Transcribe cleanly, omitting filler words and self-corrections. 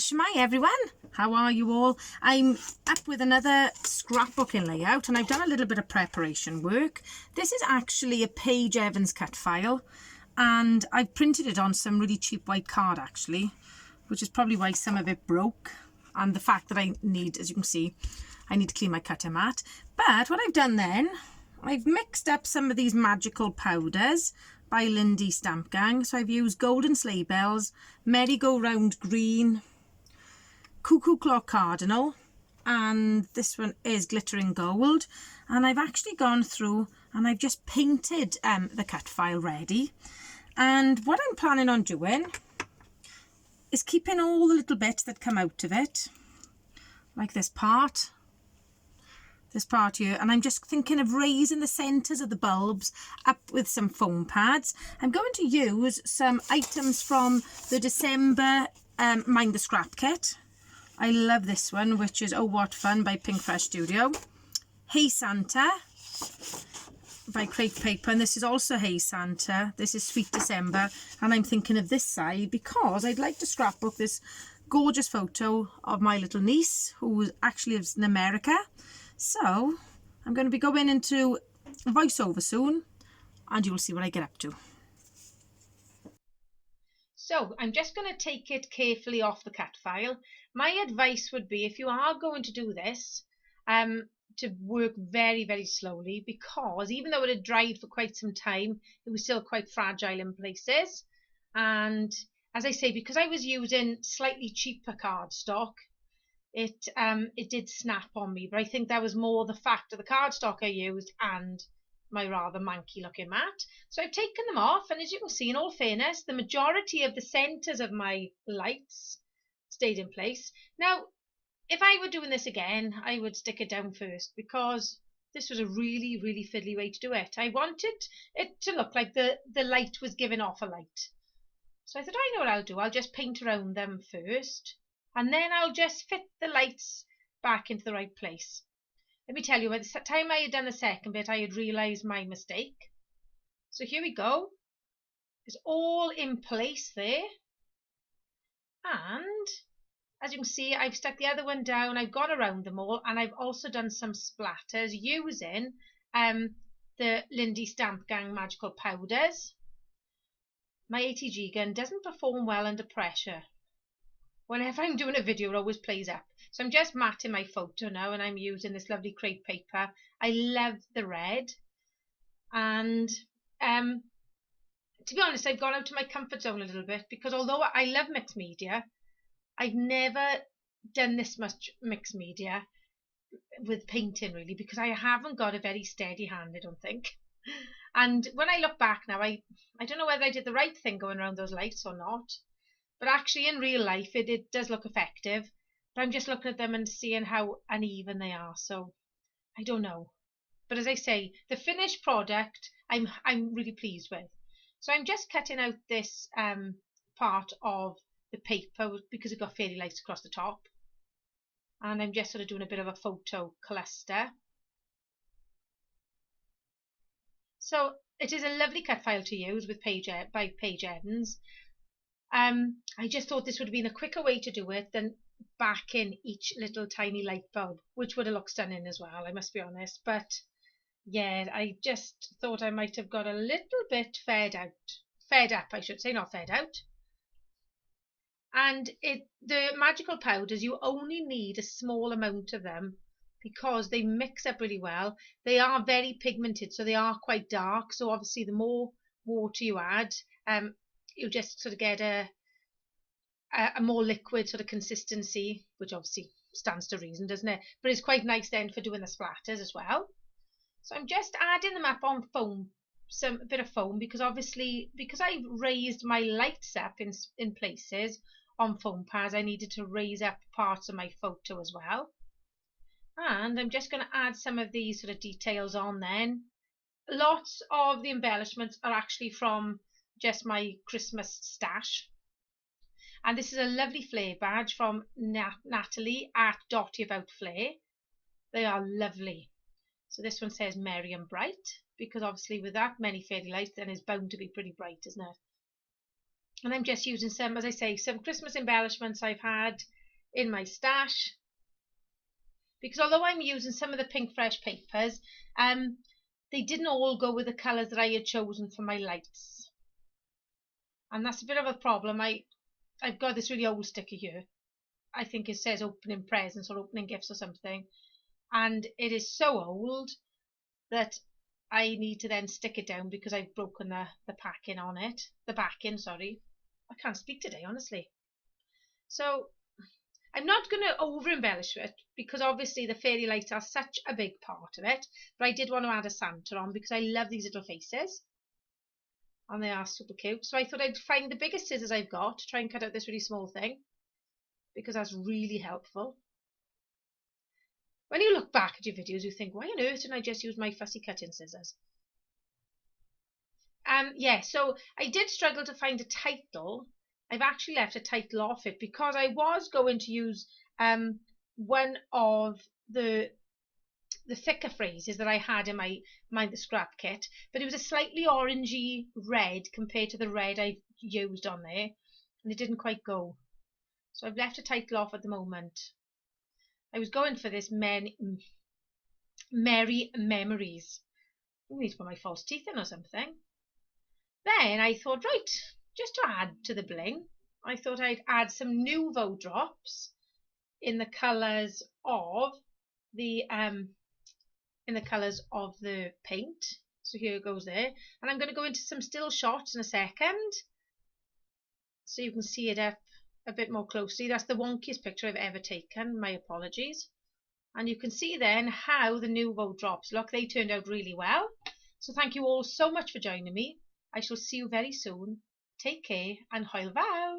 Shmai everyone, how are you all? I'm up with another scrapbooking layout and I've done a little bit of preparation work. This is actually a Paige Evans cut file and I've printed it on some really cheap white card actually, which is probably why some of it broke, and the fact that I need, as you can see, I need to clean my cutting mat. But what I've done then, I've mixed up some of these magical powders by Lindy Stamp Gang. So I've used Golden Sleigh Bells, Merry-Go-Round Green, Cuckoo Clock Cardinal, and this one is Glittering Gold. And I've actually gone through and I've just painted the cut file ready. And what I'm planning on doing is keeping all the little bits that come out of it, like this part here, and I'm just thinking of raising the centres of the bulbs up with some foam pads. I'm going to use some items from the December Mind the Scrap kit. I love this one, which is Oh What Fun by Pink Fresh Studio. Hey Santa by Crepe Paper, and this is also Hey Santa. This is Sweet December, and I'm thinking of this side because I'd like to scrapbook this gorgeous photo of my little niece who actually lives in America. So I'm going to be going into voiceover soon and you'll see what I get up to. So I'm just going to take it carefully off the cut file. My advice would be, if you are going to do this, to work very, very slowly, because even though it had dried for quite some time, it was still quite fragile in places. And as I say, because I was using slightly cheaper cardstock, it did snap on me, but I think that was more the fact of the cardstock I used and my rather manky looking mat. So I've taken them off, and as you can see, in all fairness, the majority of the centres of my lights stayed in place. Now, if I were doing this again, I would stick it down first, because this was a really, really fiddly way to do it. I wanted it to look like the light was giving off a light. So I thought, I know what I'll do. I'll just paint around them first, and then I'll just fit the lights back into the right place. Let me tell you, by the time I had done the second bit, I had realised my mistake. So here we go. It's all in place there. And as you can see, I've stuck the other one down. I've gone around them all, and I've also done some splatters using the Lindy Stamp Gang magical powders. My ATG gun doesn't perform well under pressure. Whenever I'm doing a video, it always plays up. So I'm just matting my photo now, and I'm using this lovely crepe paper. I love the red. And to be honest, I've gone out to my comfort zone a little bit, because although I love mixed media, I've never done this much mixed media with painting, really, because I haven't got a very steady hand, I don't think. And when I look back now, I don't know whether I did the right thing going around those lights or not. But actually, in real life, it does look effective. But I'm just looking at them and seeing how uneven they are. So I don't know. But as I say, the finished product, I'm really pleased with. So I'm just cutting out this part of the paper, because it got fairy lights across the top. And I'm just sort of doing a bit of a photo cluster. So it is a lovely cut file to use with by Paige Evans. I just thought this would have been a quicker way to do it than backing each little tiny light bulb, which would have looked stunning as well, I must be honest. But yeah, I just thought I might have got a little bit fed up, I should say, not fed out. And the magical powders, you only need a small amount of them, because they mix up really well. They are very pigmented, so they are quite dark. So obviously, the more water you add, you'll just sort of get a more liquid sort of consistency, which obviously stands to reason, doesn't it? But it's quite nice then for doing the splatters as well. So I'm just adding them up on foam, a bit of foam, because obviously, because I've raised my lights up in places on foam pads, I needed to raise up parts of my photo as well. And I'm just going to add some of these sort of details on then. Lots of the embellishments are actually from just my Christmas stash. And this is a lovely flare badge from Natalie at Dotty About Flare. They are lovely. So this one says Merry and Bright, because obviously with that many fairy lights, then it's bound to be pretty bright, isn't it? And I'm just using some, as I say, some Christmas embellishments I've had in my stash, because although I'm using some of the Pink Fresh papers, they didn't all go with the colours that I had chosen for my lights, and that's a bit of a problem. I've got this really old sticker here. I think it says opening presents or opening gifts or something, and it is so old that I need to then stick it down because I've broken the packing on it. The backing, sorry. I can't speak today, honestly. So I'm not going to over embellish it because obviously the fairy lights are such a big part of it, but I did want to add a Santa on because I love these little faces and they are super cute. So I thought I'd find the biggest scissors I've got to try and cut out this really small thing, because that's really helpful. When you look back at your videos, you think, why on earth didn't I just use my fussy cutting scissors? Yeah, so I did struggle to find a title. I've actually left a title off it because I was going to use one of the thicker phrases that I had in my the scrap kit, but it was a slightly orangey red compared to the red I used on there, and it didn't quite go. So I've left a title off at the moment. I was going for this Merry Memories. I need to put my false teeth in or something. Then I thought, right, just to add to the bling, I thought I'd add some Nuvo Drops in the colours of the paint. So here it goes there, and I'm going to go into some still shots in a second, so you can see it up a bit more closely. That's the wonkiest picture I've ever taken. My apologies. And you can see then how the Nuvo Drops look. They turned out really well. So thank you all so much for joining me. I shall see you very soon. Take care and hwyl fawr.